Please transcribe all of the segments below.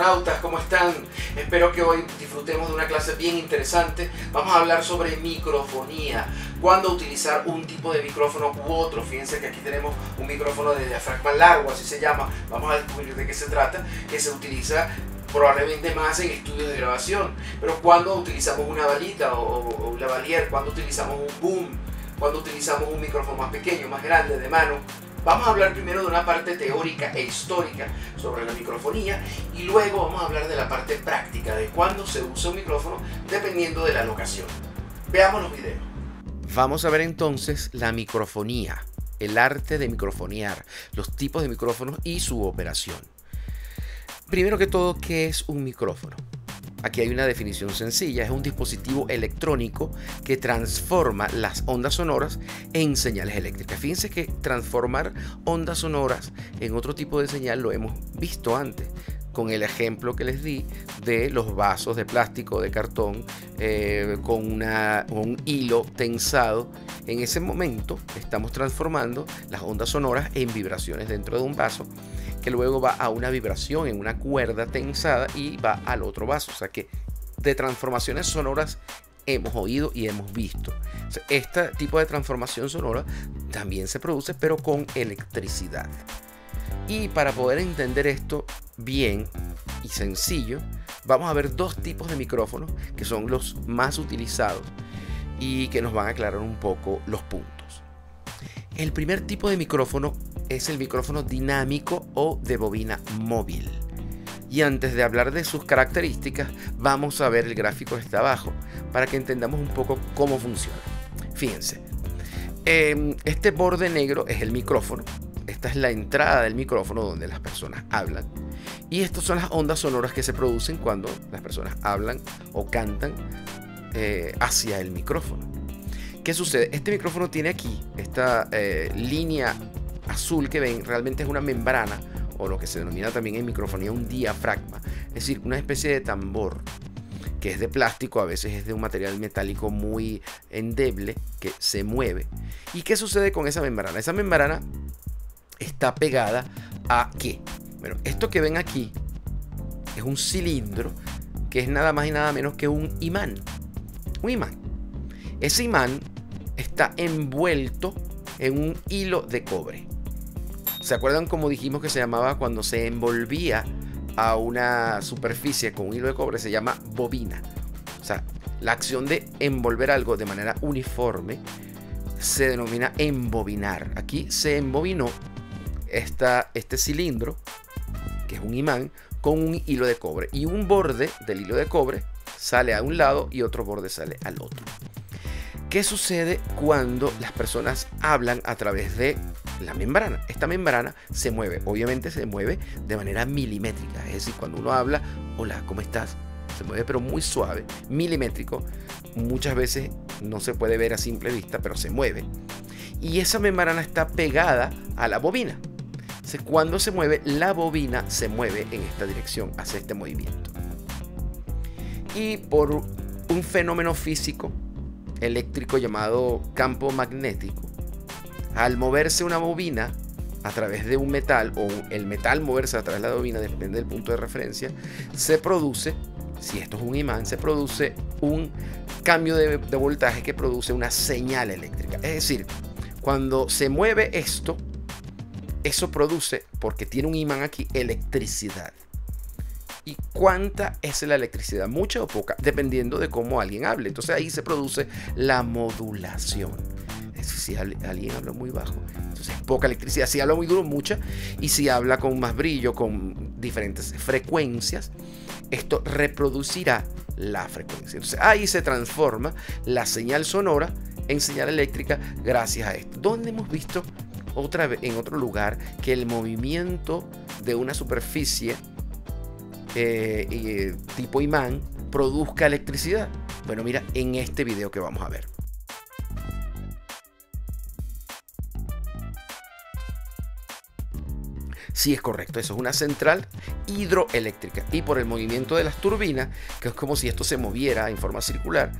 cosmonautas, ¿cómo están? Espero que hoy disfrutemos de una clase bien interesante. Vamos a hablar sobre microfonía, cuándo utilizar un tipo de micrófono u otro. Fíjense que aquí tenemos un micrófono de diafragma largo, así se llama. Vamos a descubrir de qué se trata, que se utiliza probablemente más en estudios de grabación. Pero cuando utilizamos una balita o un lavalier, cuando utilizamos un boom, cuando utilizamos un micrófono más pequeño, más grande, de mano. Vamos a hablar primero de una parte teórica e histórica sobre la microfonía y luego vamos a hablar de la parte práctica de cuándo se usa un micrófono dependiendo de la locación. Veamos los videos. Vamos a ver entonces la microfonía, el arte de microfonear, los tipos de micrófonos y su operación. Primero que todo, ¿qué es un micrófono? Aquí hay una definición sencilla, es un dispositivo electrónico que transforma las ondas sonoras en señales eléctricas. Fíjense que transformar ondas sonoras en otro tipo de señal lo hemos visto antes, con el ejemplo que les di de los vasos de plástico, de cartón, con un hilo tensado. En ese momento estamos transformando las ondas sonoras en vibraciones dentro de un vaso, que luego va a una vibración en una cuerda tensada y va al otro vaso. O sea que de transformaciones sonoras hemos oído y hemos visto. O sea, este tipo de transformación sonora también se produce, pero con electricidad. Y para poder entender esto bien y sencillo, vamos a ver dos tipos de micrófonos que son los más utilizados y que nos van a aclarar un poco los puntos. El primer tipo de micrófono es el micrófono dinámico o de bobina móvil. Y antes de hablar de sus características, vamos a ver el gráfico que está abajo para que entendamos un poco cómo funciona. Fíjense, este borde negro es el micrófono. Esta es la entrada del micrófono donde las personas hablan. Y estas son las ondas sonoras que se producen cuando las personas hablan o cantan hacia el micrófono. ¿Qué sucede? Este micrófono tiene aquí esta línea azul que ven, realmente es una membrana, o lo que se denomina también en microfonía un diafragma, es decir, una especie de tambor que es de plástico, a veces es de un material metálico muy endeble que se mueve. ¿Y qué sucede con esa membrana? Esa membrana está pegada a ¿qué? Bueno, esto que ven aquí es un cilindro que es nada más y nada menos que un imán. Un imán. Ese imán está envuelto en un hilo de cobre. ¿Se acuerdan cómo dijimos que se llamaba cuando se envolvía a una superficie con un hilo de cobre? Se llama bobina. O sea, la acción de envolver algo de manera uniforme se denomina embobinar. Aquí se embobinó este cilindro, que es un imán, con un hilo de cobre. Y un borde del hilo de cobre sale a un lado y otro borde sale al otro. ¿Qué sucede cuando las personas hablan a través de la membrana? Esta membrana se mueve, obviamente se mueve de manera milimétrica, es decir, cuando uno habla, hola, ¿cómo estás? Se mueve pero muy suave, milimétrico, muchas veces no se puede ver a simple vista, pero se mueve. Y esa membrana está pegada a la bobina. Entonces, cuando se mueve, la bobina se mueve en esta dirección, hace este movimiento. Y por un fenómeno físico eléctrico llamado campo magnético, al moverse una bobina a través de un metal, o el metal moverse a través de la bobina, depende del punto de referencia, se produce, si esto es un imán, se produce un cambio de voltaje que produce una señal eléctrica. Es decir, cuando se mueve esto, eso produce, porque tiene un imán aquí, electricidad. ¿Y cuánta es la electricidad? ¿Mucha o poca? Dependiendo de cómo alguien hable. Entonces ahí se produce la modulación. Es decir, si alguien habla muy bajo, entonces poca electricidad. Si habla muy duro, mucha. Y si habla con más brillo, con diferentes frecuencias, esto reproducirá la frecuencia. Entonces ahí se transforma la señal sonora en señal eléctrica gracias a esto. ¿Dónde hemos visto otra vez, en otro lugar, que el movimiento de una superficie tipo imán produzca electricidad? Bueno, mira, en este video que vamos a ver. Sí, es correcto, eso es una central hidroeléctrica, y por el movimiento de las turbinas, que es como si esto se moviera en forma circular,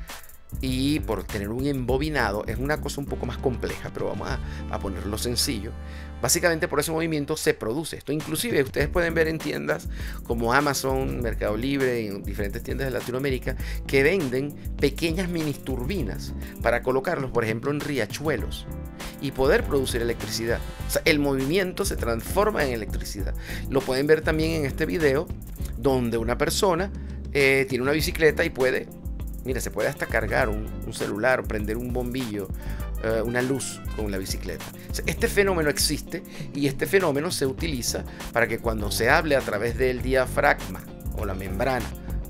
y por tener un embobinado es una cosa un poco más compleja, pero vamos a ponerlo sencillo. Básicamente por ese movimiento se produce esto. Inclusive ustedes pueden ver en tiendas como Amazon, Mercado Libre y en diferentes tiendas de Latinoamérica que venden pequeñas mini turbinas para colocarlos, por ejemplo, en riachuelos y poder producir electricidad. O sea, el movimiento se transforma en electricidad. Lo pueden ver también en este video donde una persona tiene una bicicleta y puede, mira, se puede hasta cargar un celular o prender un bombillo, una luz con la bicicleta. O sea, este fenómeno existe y este fenómeno se utiliza para que cuando se hable a través del diafragma o la membrana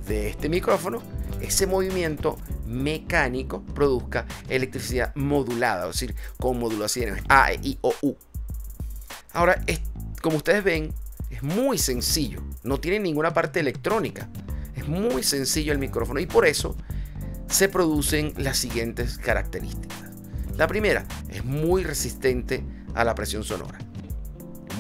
de este micrófono, ese movimiento mecánico produzca electricidad modulada, es decir, con modulaciones A, E, I, O, U. Ahora, como ustedes ven, es muy sencillo, no tiene ninguna parte electrónica, es muy sencillo el micrófono y por eso se producen las siguientes características. La primera, es muy resistente a la presión sonora.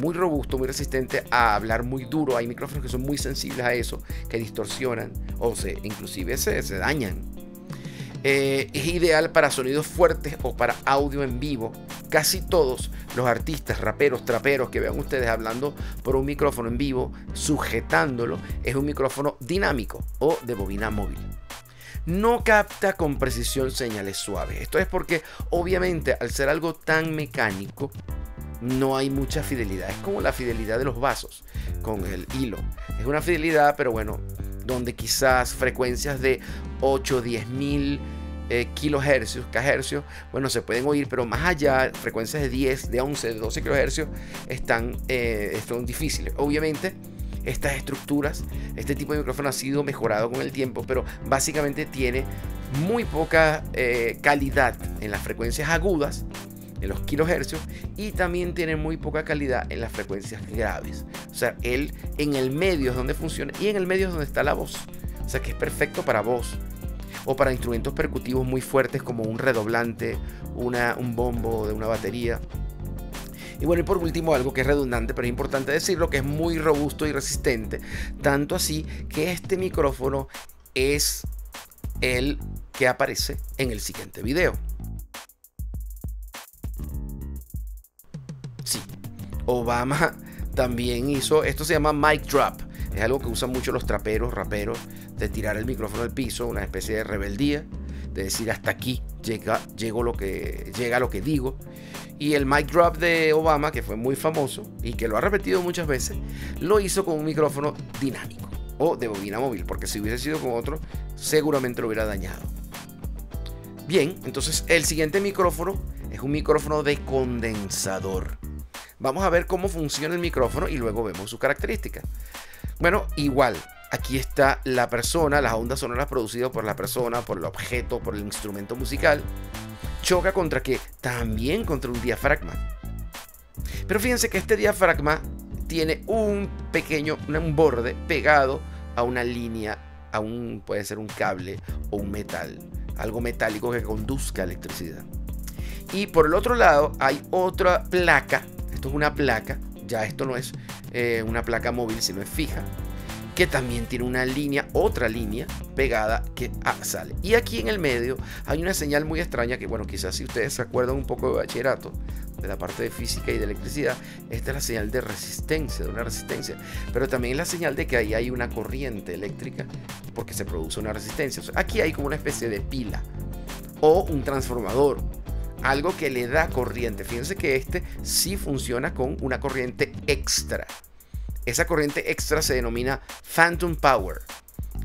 Muy robusto, muy resistente a hablar muy duro. Hay micrófonos que son muy sensibles a eso, que distorsionan o inclusive se dañan. Es ideal para sonidos fuertes o para audio en vivo. Casi todos los artistas, raperos, traperos que vean ustedes hablando por un micrófono en vivo, sujetándolo, es un micrófono dinámico o de bobina móvil. No capta con precisión señales suaves. Esto es porque obviamente al ser algo tan mecánico no hay mucha fidelidad. Es como la fidelidad de los vasos con el hilo. Es una fidelidad, pero bueno, donde quizás frecuencias de 8 o 10 mil kilohercios, kHz, bueno, se pueden oír, pero más allá, frecuencias de 10, de 11, de 12 kilohercios están difíciles. Obviamente, estas estructuras, este tipo de micrófono ha sido mejorado con el tiempo, pero básicamente tiene muy poca calidad en las frecuencias agudas, en los kilohercios, y también tiene muy poca calidad en las frecuencias graves. O sea, él en el medio es donde funciona y en el medio es donde está la voz. O sea, que es perfecto para voz o para instrumentos percutivos muy fuertes como un redoblante, un bombo de una batería. Y bueno, y por último, algo que es redundante, pero es importante decirlo, que es muy robusto y resistente. Tanto así que este micrófono es el que aparece en el siguiente video. Sí, Obama también hizo, esto se llama mic drop. Es algo que usan mucho los traperos, raperos, de tirar el micrófono al piso, una especie de rebeldía, de decir hasta aquí llega lo que digo. Y el mic drop de Obama, que fue muy famoso y que lo ha repetido muchas veces, lo hizo con un micrófono dinámico o de bobina móvil, porque si hubiese sido con otro, seguramente lo hubiera dañado. Bien, entonces el siguiente micrófono es un micrófono de condensador. Vamos a ver cómo funciona el micrófono y luego vemos sus características. Bueno, igual, aquí está la persona, las ondas sonoras producidas por la persona, por el objeto, por el instrumento musical. Choca contra ¿qué? También contra un diafragma. Pero fíjense que este diafragma tiene un borde pegado a una línea, puede ser un cable o un metal, algo metálico que conduzca electricidad. Y por el otro lado hay otra placa. Esto es una placa, ya esto no es una placa móvil, sino es fija, que también tiene una línea, otra línea pegada que sale. Y aquí en el medio hay una señal muy extraña que, bueno, quizás si ustedes se acuerdan un poco de bachillerato, de la parte de física y de electricidad, esta es la señal de resistencia, de una resistencia, pero también es la señal de que ahí hay una corriente eléctrica porque se produce una resistencia. O sea, aquí hay como una especie de pila o un transformador, algo que le da corriente. Fíjense que este sí funciona con una corriente extra. Esa corriente extra se denomina Phantom Power,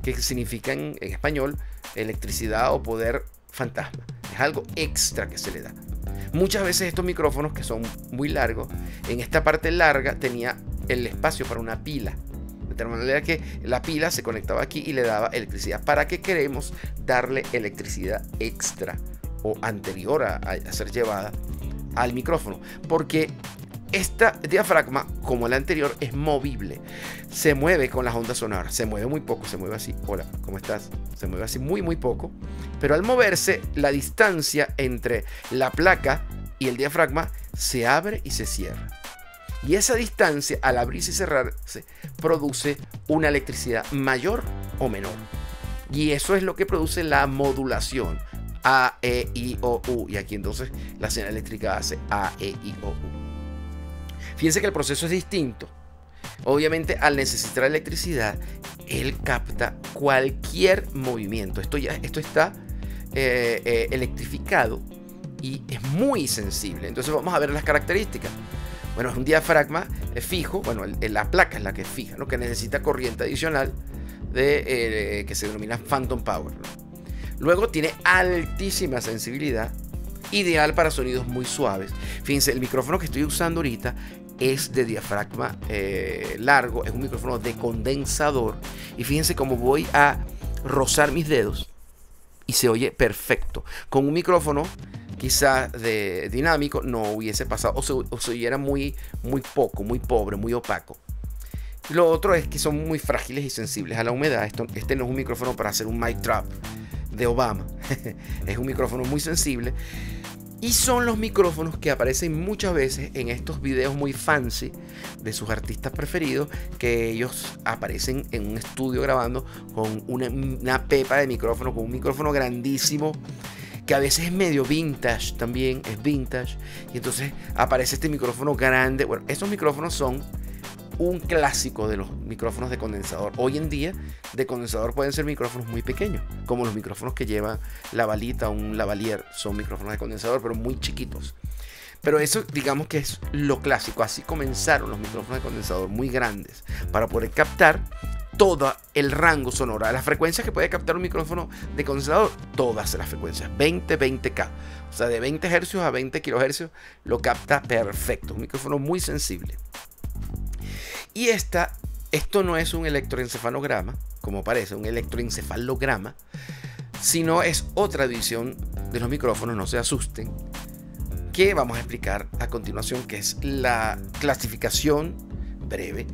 que significa en español electricidad o poder fantasma. Es algo extra que se le da. Muchas veces estos micrófonos, que son muy largos, en esta parte larga tenía el espacio para una pila. De tal manera que la pila se conectaba aquí y le daba electricidad. ¿Para qué queremos darle electricidad extra o anterior a ser llevada al micrófono? Porque esta diafragma, como la anterior, es movible. Se mueve con las ondas sonoras. Se mueve muy poco, se mueve así. Hola, ¿cómo estás? Se mueve así muy poco. Pero al moverse, la distancia entre la placa y el diafragma se abre y se cierra. Y esa distancia, al abrirse y cerrarse, produce una electricidad mayor o menor. Y eso es lo que produce la modulación. A, E, I, O, U. Y aquí entonces la señal eléctrica hace A, E, I, O, U. Fíjense que el proceso es distinto. Obviamente, al necesitar electricidad, él capta cualquier movimiento. Esto está electrificado y es muy sensible. Entonces vamos a ver las características. Bueno, es un diafragma fijo. Bueno, la placa es la que es fija, ¿no? Que necesita corriente adicional que se denomina phantom power, ¿no? Luego tiene altísima sensibilidad, ideal para sonidos muy suaves. Fíjense, el micrófono que estoy usando ahorita es de diafragma largo, es un micrófono de condensador. Y fíjense cómo voy a rozar mis dedos y se oye perfecto. Con un micrófono quizá de dinámico no hubiese pasado, o se oyera muy poco, muy pobre, muy opaco. Lo otro es que son muy frágiles y sensibles a la humedad. Este no es un micrófono para hacer un mic drop de Obama. Es un micrófono muy sensible. Y son los micrófonos que aparecen muchas veces en estos videos muy fancy de sus artistas preferidos, que ellos aparecen en un estudio grabando con una pepa de micrófono, con un micrófono grandísimo, que a veces es medio vintage también, es vintage. Y entonces aparece este micrófono grande. Bueno, estos micrófonos son un clásico de los micrófonos de condensador. Hoy en día, de condensador pueden ser micrófonos muy pequeños, como los micrófonos que lleva la balita, un lavalier, son micrófonos de condensador, pero muy chiquitos. Pero eso, digamos que es lo clásico. Así comenzaron los micrófonos de condensador, muy grandes, para poder captar todo el rango sonoro. Las frecuencias que puede captar un micrófono de condensador, todas las frecuencias, 20K. O sea, de 20 Hz a 20 kHz lo capta perfecto. Un micrófono muy sensible. Y esto no es un electroencefalograma, como parece, un electroencefalograma, sino es otra división de los micrófonos, no se asusten, que vamos a explicar a continuación, que es la clasificación breve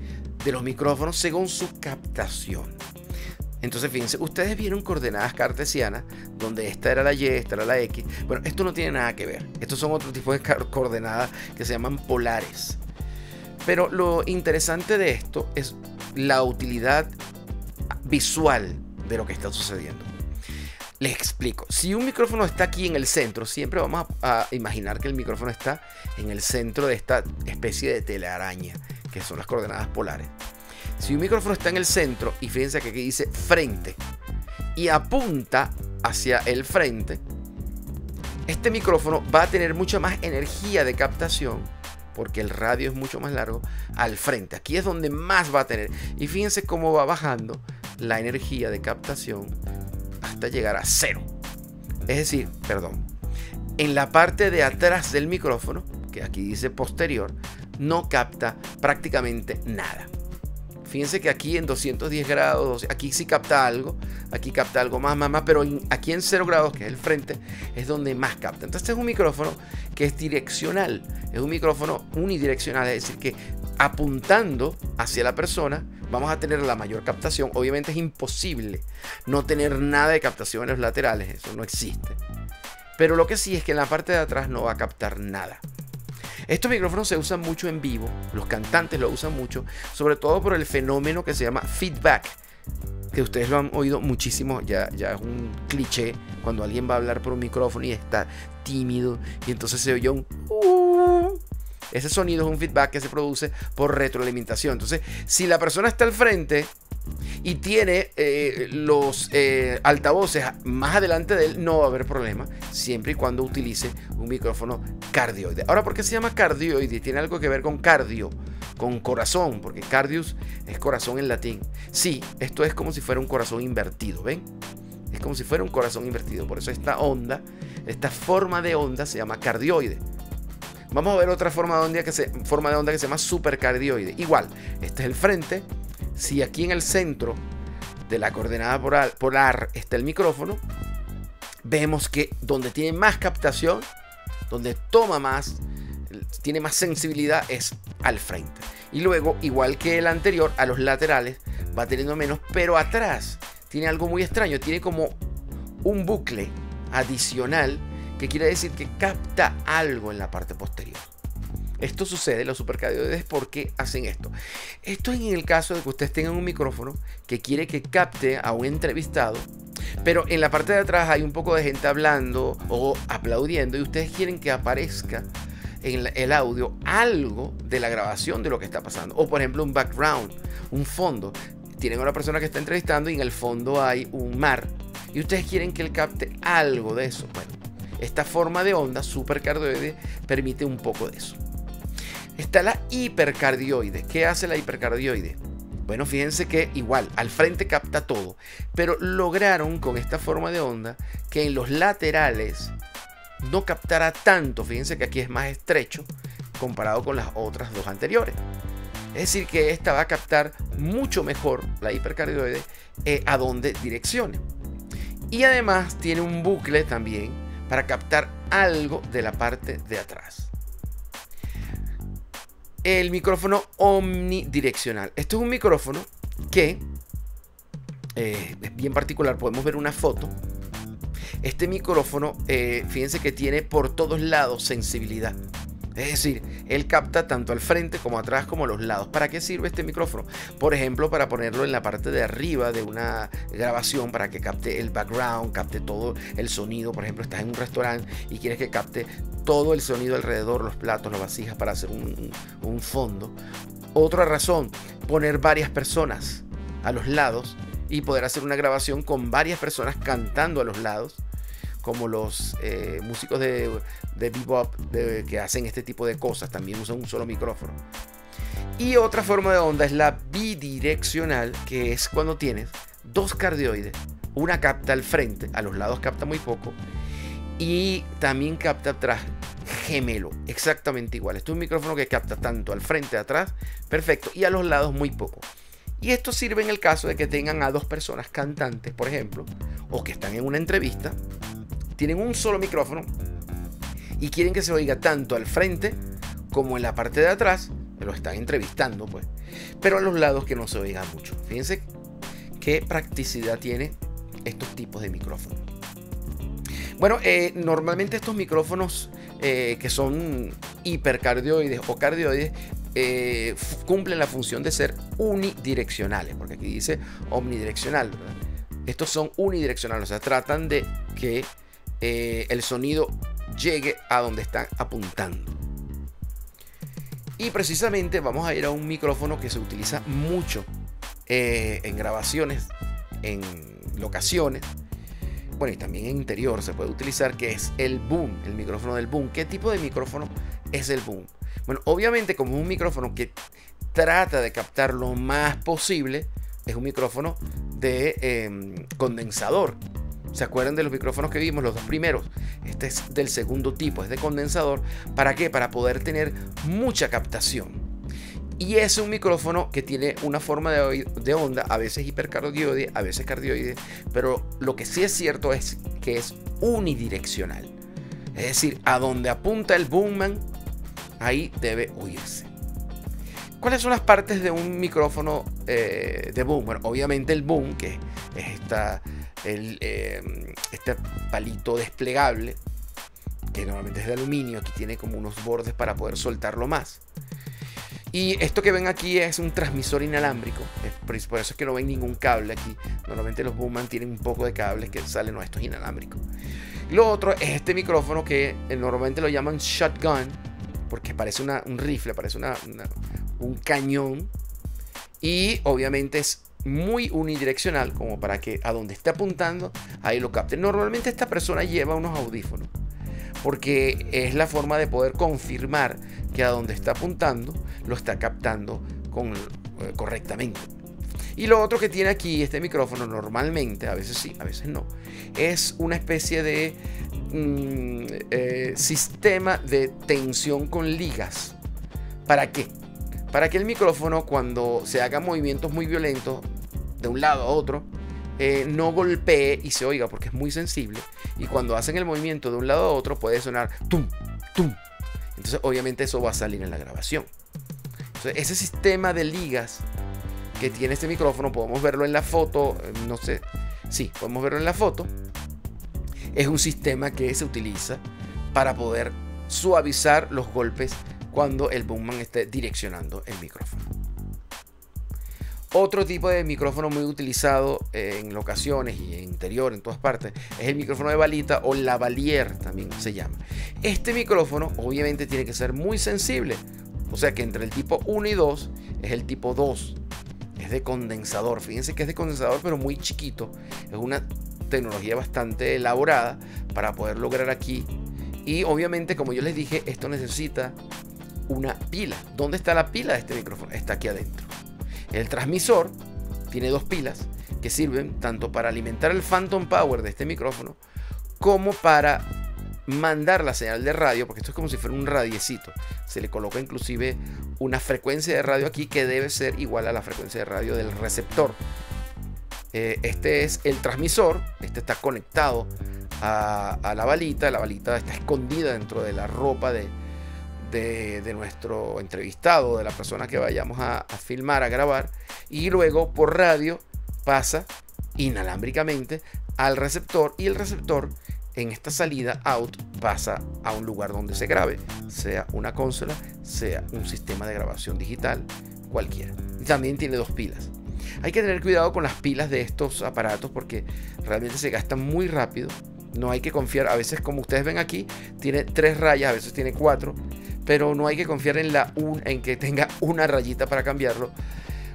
de los micrófonos según su captación. Entonces, fíjense, ustedes vieron coordenadas cartesianas, donde esta era la Y, esta era la X. Bueno, esto no tiene nada que ver. Estos son otro tipo de coordenadas que se llaman polares. Pero lo interesante de esto es la utilidad visual de lo que está sucediendo. Les explico. Si un micrófono está aquí en el centro, siempre vamos a imaginar que el micrófono está en el centro de esta especie de telaraña, que son las coordenadas polares. Si un micrófono está en el centro, y fíjense que aquí dice frente, y apunta hacia el frente, este micrófono va a tener mucha más energía de captación, porque el radio es mucho más largo, al frente. Aquí es donde más va a tener. Y fíjense cómo va bajando la energía de captación hasta llegar a 0. Es decir, en la parte de atrás del micrófono, que aquí dice posterior, no capta prácticamente nada. Fíjense que aquí en 210 grados, aquí sí capta algo, aquí capta algo más, pero aquí en 0 grados, que es el frente, es donde más capta. Entonces es un micrófono que es direccional, es un micrófono unidireccional, es decir, que apuntando hacia la persona vamos a tener la mayor captación. Obviamente es imposible no tener nada de captación en los laterales, eso no existe. Pero lo que sí es que en la parte de atrás no va a captar nada. Estos micrófonos se usan mucho en vivo, los cantantes lo usan mucho, sobre todo por el fenómeno que se llama feedback, que ustedes lo han oído muchísimo, ya es un cliché cuando alguien va a hablar por un micrófono y está tímido y entonces se oye un ese sonido es un feedback que se produce por retroalimentación. Entonces, si la persona está al frente y tiene los altavoces más adelante de él, no va a haber problema, siempre y cuando utilice un micrófono cardioide. Ahora, ¿por qué se llama cardioide? Tiene algo que ver con cardio, con corazón, porque cardius es corazón en latín. Sí, esto es como si fuera un corazón invertido, ¿ven? Es como si fuera un corazón invertido. Por eso esta onda, esta forma de onda se llama cardioide. Vamos a ver otra forma de onda que se llama supercardioide. Igual, este es el frente. Si aquí en el centro de la coordenada polar está el micrófono, vemos que donde tiene más captación, donde toma más, tiene más sensibilidad, es al frente. Y luego, igual que el anterior, a los laterales va teniendo menos, pero atrás tiene algo muy extraño. Tiene como un bucle adicional que quiere decir que capta algo en la parte posterior. Esto sucede, los supercardioides, ¿por qué hacen esto? Esto es en el caso de que ustedes tengan un micrófono que quiere que capte a un entrevistado Pero en la parte de atrás hay un poco de gente hablando o aplaudiendo y ustedes quieren que aparezca en el audio algo de la grabación de lo que está pasando. O por ejemplo un background, un fondo. Tienen a una persona que está entrevistando y en el fondo hay un mar. Y ustedes quieren que él capte algo de eso. Bueno, esta forma de onda supercardioide permite un poco de eso. Está la hipercardioide. ¿Qué hace la hipercardioide? Bueno, fíjense que igual, al frente capta todo, pero lograron con esta forma de onda que en los laterales no captara tanto. Fíjense que aquí es más estrecho comparado con las otras dos anteriores. Es decir, que esta va a captar mucho mejor, la hipercardioide, a donde direccione. Y además tiene un bucle también para captar algo de la parte de atrás. El micrófono omnidireccional. Esto es un micrófono que es bien particular. Podemos ver una foto. Este micrófono, fíjense que tiene por todos lados sensibilidad. Es decir, él capta tanto al frente como atrás como a los lados. ¿Para qué sirve este micrófono? Por ejemplo, para ponerlo en la parte de arriba de una grabación para que capte el background, capte todo el sonido. Por ejemplo, estás en un restaurante y quieres que capte todo el sonido alrededor, los platos, las vasijas, para hacer un fondo. Otra razón, poner varias personas a los lados y poder hacer una grabación con varias personas cantando a los lados, como los músicos de bebop que hacen este tipo de cosas, también usan un solo micrófono. Y otra forma de onda es la bidireccional, que es cuando tienes dos cardioides. Una capta al frente, a los lados capta muy poco, y también capta atrás, gemelo, exactamente igual. Este es un micrófono que capta tanto al frente, atrás, perfecto, y a los lados muy poco. Y esto sirve en el caso de que tengan a dos personas cantantes, por ejemplo, o que están en una entrevista, tienen un solo micrófono y quieren que se oiga tanto al frente como en la parte de atrás, lo están entrevistando pues, pero a los lados que no se oiga mucho. Fíjense qué practicidad tiene estos tipos de micrófonos. Bueno, normalmente estos micrófonos que son hipercardioides o cardioides cumplen la función de ser unidireccionales, porque aquí dice omnidireccional, ¿verdad? Estos son unidireccionales, o sea, tratan de que el sonido llegue a donde están apuntando. Y precisamente vamos a ir a un micrófono que se utiliza mucho en grabaciones, en locaciones, bueno, y también en interior se puede utilizar, que es el boom, el micrófono del boom. ¿Qué tipo de micrófono es el boom? Bueno, obviamente como es un micrófono que trata de captar lo más posible, es un micrófono de condensador. ¿Se acuerdan de los micrófonos que vimos, los dos primeros? Este es del segundo tipo, es de condensador. ¿Para qué? Para poder tener mucha captación. Y es un micrófono que tiene una forma de onda, a veces hipercardioide, a veces cardioide, pero lo que sí es cierto es que es unidireccional. Es decir, a donde apunta el boomman, ahí debe oírse. ¿Cuáles son las partes de un micrófono de boom? Bueno, obviamente el boom, que es este palito desplegable, que normalmente es de aluminio. Aquí tiene como unos bordes para poder soltarlo más. Y esto que ven aquí es un transmisor inalámbrico, por eso es que no ven ningún cable aquí. Normalmente los boomman tienen un poco de cables que salen, no, esto es inalámbrico. Lo otro es este micrófono que normalmente lo llaman shotgun, porque parece un rifle, parece un cañón. Y obviamente es muy unidireccional, como para que a donde esté apuntando, ahí lo capte. Normalmente esta persona lleva unos audífonos, porque es la forma de poder confirmar que a donde está apuntando lo está captando correctamente. Y lo otro que tiene aquí este micrófono, normalmente, a veces sí, a veces no, es una especie de sistema de tensión con ligas. ¿Para qué? Para que el micrófono, cuando se hagan movimientos muy violentos de un lado a otro, no golpee y se oiga, porque es muy sensible. Y cuando hacen el movimiento de un lado a otro puede sonar tum, tum. Entonces obviamente eso va a salir en la grabación. Entonces ese sistema de ligas que tiene este micrófono, podemos verlo en la foto, no sé, sí, podemos verlo en la foto. Es un sistema que se utiliza para poder suavizar los golpes cuando el boomman esté direccionando el micrófono. Otro tipo de micrófono muy utilizado en locaciones y en interior, en todas partes, es el micrófono de balita o lavalier también se llama. Este micrófono obviamente tiene que ser muy sensible, o sea que entre el tipo 1 y 2 es el tipo 2, es de condensador. Fíjense que es de condensador pero muy chiquito, es una tecnología bastante elaborada para poder lograr aquí. Y obviamente, como yo les dije, esto necesita una pila. ¿Dónde está la pila de este micrófono? Está aquí adentro. El transmisor tiene dos pilas que sirven tanto para alimentar el phantom power de este micrófono como para mandar la señal de radio, porque esto es como si fuera un radiecito. Se le coloca inclusive una frecuencia de radio aquí que debe ser igual a la frecuencia de radio del receptor. Este es el transmisor, este está conectado a la balita. La balita está escondida dentro de la ropa de nuestro entrevistado, de la persona que vayamos a filmar, a grabar, y luego por radio pasa inalámbricamente al receptor, y el receptor en esta salida out pasa a un lugar donde se grabe, sea una consola, sea un sistema de grabación digital, cualquiera. Y también tiene dos pilas. Hay que tener cuidado con las pilas de estos aparatos porque realmente se gastan muy rápido. No hay que confiar, a veces como ustedes ven aquí, tiene 3 rayas, a veces tiene 4, pero no hay que confiar en que tenga una rayita para cambiarlo.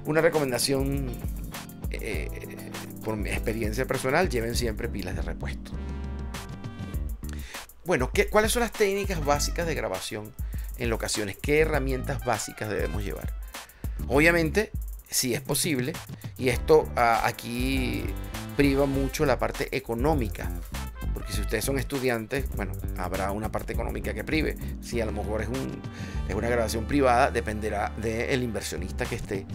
Una recomendación por mi experiencia personal, lleven siempre pilas de repuesto. Bueno, ¿cuáles son las técnicas básicas de grabación en locaciones? ¿Qué herramientas básicas debemos llevar? Obviamente, si es posible, y esto aquí priva mucho la parte económica, porque si ustedes son estudiantes, bueno, habrá una parte económica que prive. Si a lo mejor es una grabación privada, dependerá del inversionista que esté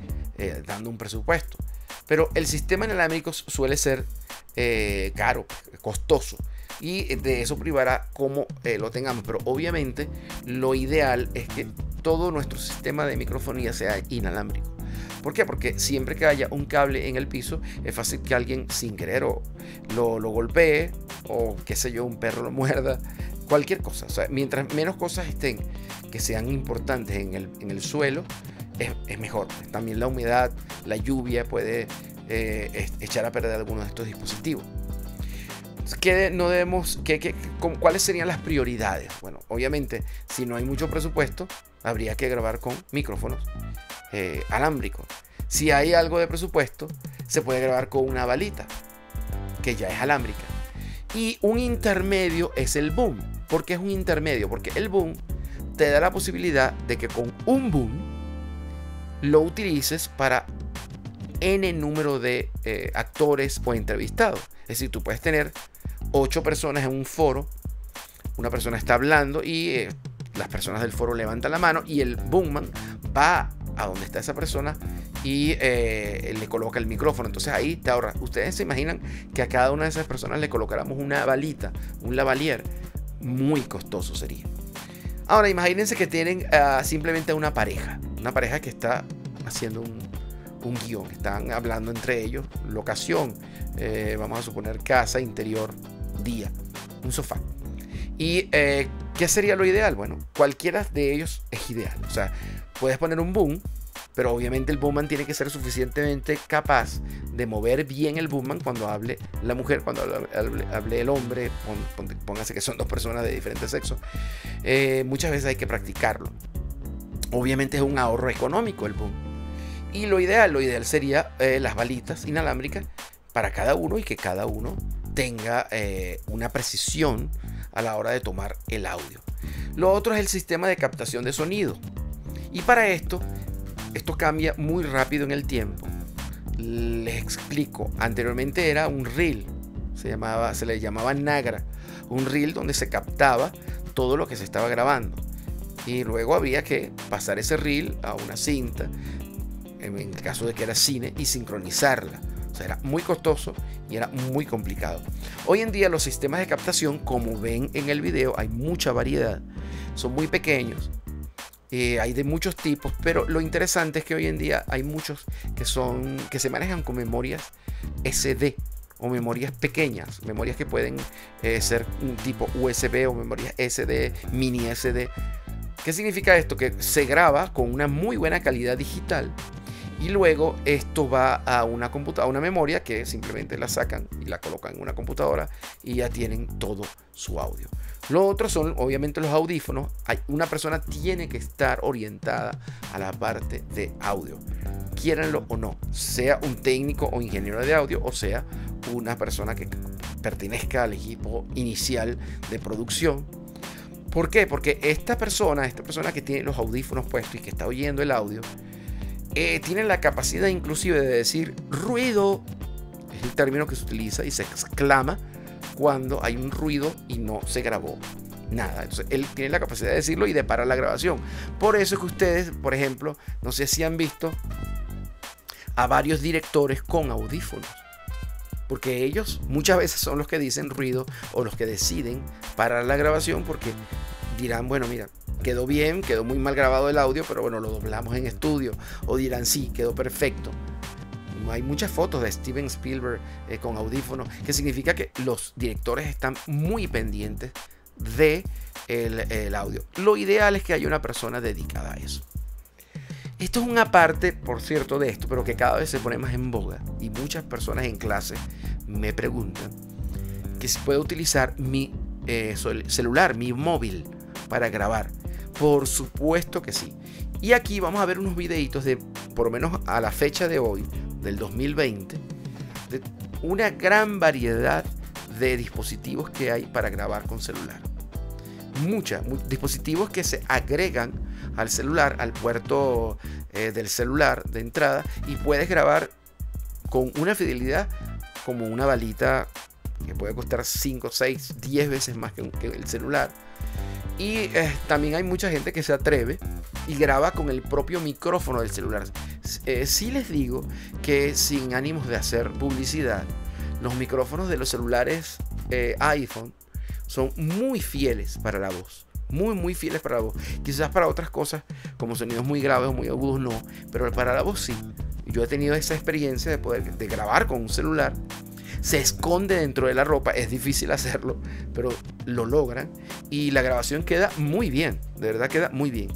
dando un presupuesto. Pero el sistema inalámbrico suele ser caro, costoso, y de eso privará cómo lo tengamos. Pero obviamente lo ideal es que todo nuestro sistema de microfonía sea inalámbrico. ¿Por qué? Porque siempre que haya un cable en el piso, es fácil que alguien sin querer o lo golpee, o qué sé yo, un perro lo muerda, cualquier cosa. O sea, mientras menos cosas estén que sean importantes en el suelo, es mejor. También la humedad, la lluvia puede echar a perder algunos de estos dispositivos. ¿Cuáles serían las prioridades? Bueno, obviamente, si no hay mucho presupuesto, habría que grabar con micrófonos alámbricos. Si hay algo de presupuesto, se puede grabar con una balita, que ya es alámbrica. Y un intermedio es el boom. ¿Por qué es un intermedio? Porque el boom te da la posibilidad de que con un boom lo utilices para N número de actores o entrevistados. Es decir, tú puedes tener 8 personas en un foro, una persona está hablando y las personas del foro levantan la mano y el boomman va a donde está esa persona y le coloca el micrófono. Entonces ahí te ahorra. Ustedes se imaginan que a cada una de esas personas le colocáramos una balita, un lavalier. Muy costoso sería. Ahora imagínense que tienen simplemente una pareja que está haciendo un guión, están hablando entre ellos, locación, vamos a suponer casa, interior, día, un sofá. ¿Y qué sería lo ideal? Bueno, cualquiera de ellos es ideal. O sea, puedes poner un boom, pero obviamente el boomman tiene que ser suficientemente capaz de mover bien el boomman cuando hable la mujer, cuando hable el hombre. Póngase que son 2 personas de diferente sexo. Muchas veces hay que practicarlo. Obviamente es un ahorro económico el boom. Y lo ideal sería las balitas inalámbricas para cada uno y que cada uno tenga una precisión a la hora de tomar el audio. Lo otro es el sistema de captación de sonido. Y para esto cambia muy rápido en el tiempo. Les explico. Anteriormente era un reel. Se le llamaba Nagra. Un reel donde se captaba todo lo que se estaba grabando. Y luego había que pasar ese reel a una cinta, en el caso de que era cine, y sincronizarla. O sea, era muy costoso y era muy complicado. Hoy en día los sistemas de captación, como ven en el video, hay mucha variedad. Son muy pequeños. Hay de muchos tipos, pero lo interesante es que hoy en día hay muchos que se manejan con memorias SD o memorias pequeñas, memorias que pueden ser un tipo USB o memorias SD, mini SD. ¿Qué significa esto? Que se graba con una muy buena calidad digital Y luego esto va a una computadora, a una memoria que simplemente la sacan y la colocan en una computadora y ya tienen todo su audio. Lo otro son obviamente los audífonos. Una persona tiene que estar orientada a la parte de audio, quieranlo o no, sea un técnico o ingeniero de audio, o sea una persona que pertenezca al equipo inicial de producción. ¿Por qué? Porque esta persona que tiene los audífonos puestos y que está oyendo el audio, tiene la capacidad inclusive de decir ruido, es el término que se utiliza, y se exclama cuando hay un ruido y no se grabó nada. Entonces él tiene la capacidad de decirlo y de parar la grabación. Por eso es que ustedes, por ejemplo, no sé si han visto a varios directores con audífonos, porque ellos muchas veces son los que dicen ruido o los que deciden parar la grabación, porque dirán, bueno, mira, quedó bien, quedó muy mal grabado el audio, pero bueno, lo doblamos en estudio. O dirán, sí, quedó perfecto. Hay muchas fotos de Steven Spielberg con audífonos, que significa que los directores están muy pendientes de el audio. Lo ideal es que haya una persona dedicada a eso. Esto es una parte, por cierto, de esto, pero que cada vez se pone más en boga. Y muchas personas en clase me preguntan que si puedo utilizar mi celular, mi móvil, para grabar. Por supuesto que sí. Y aquí vamos a ver unos videitos de, por lo menos a la fecha de hoy, del 2020, de una gran variedad de dispositivos que hay para grabar con celular. Dispositivos que se agregan al celular, al puerto del celular de entrada, y puedes grabar con una fidelidad como una balita que puede costar 5, 6, 10 veces más que el celular. Y también hay mucha gente que se atreve y graba con el propio micrófono del celular. Sí les digo que, sin ánimos de hacer publicidad, los micrófonos de los celulares iPhone son muy fieles para la voz. Muy fieles para la voz. Quizás para otras cosas, como sonidos muy graves o muy agudos, no. Pero para la voz sí. Yo he tenido esa experiencia de grabar con un celular. Se esconde dentro de la ropa, es difícil hacerlo, pero lo logran y la grabación queda muy bien, de verdad queda muy bien.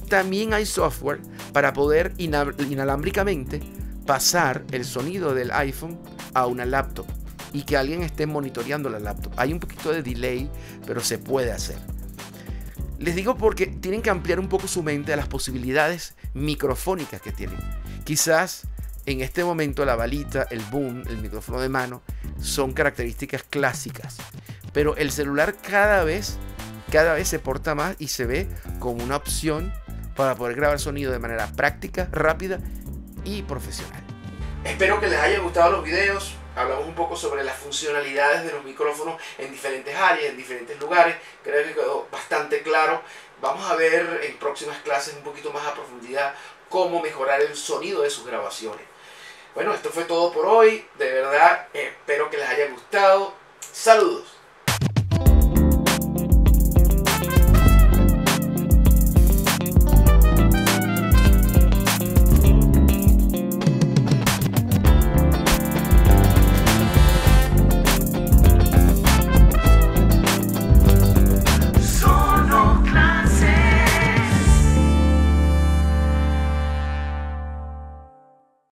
También hay software para poder inalámbricamente pasar el sonido del iPhone a una laptop y que alguien esté monitoreando la laptop. Hay un poquito de delay, pero se puede hacer. Les digo porque tienen que ampliar un poco su mente a las posibilidades microfónicas que tienen. Quizás en este momento la balita, el boom, el micrófono de mano son características clásicas, pero el celular cada vez se porta más y se ve como una opción para poder grabar sonido de manera práctica, rápida y profesional. Espero que les hayan gustado los videos. Hablamos un poco sobre las funcionalidades de los micrófonos en diferentes áreas, en diferentes lugares. Creo que quedó bastante claro. Vamos a ver en próximas clases un poquito más a profundidad cómo mejorar el sonido de sus grabaciones. Bueno, esto fue todo por hoy. De verdad, espero que les haya gustado. Saludos.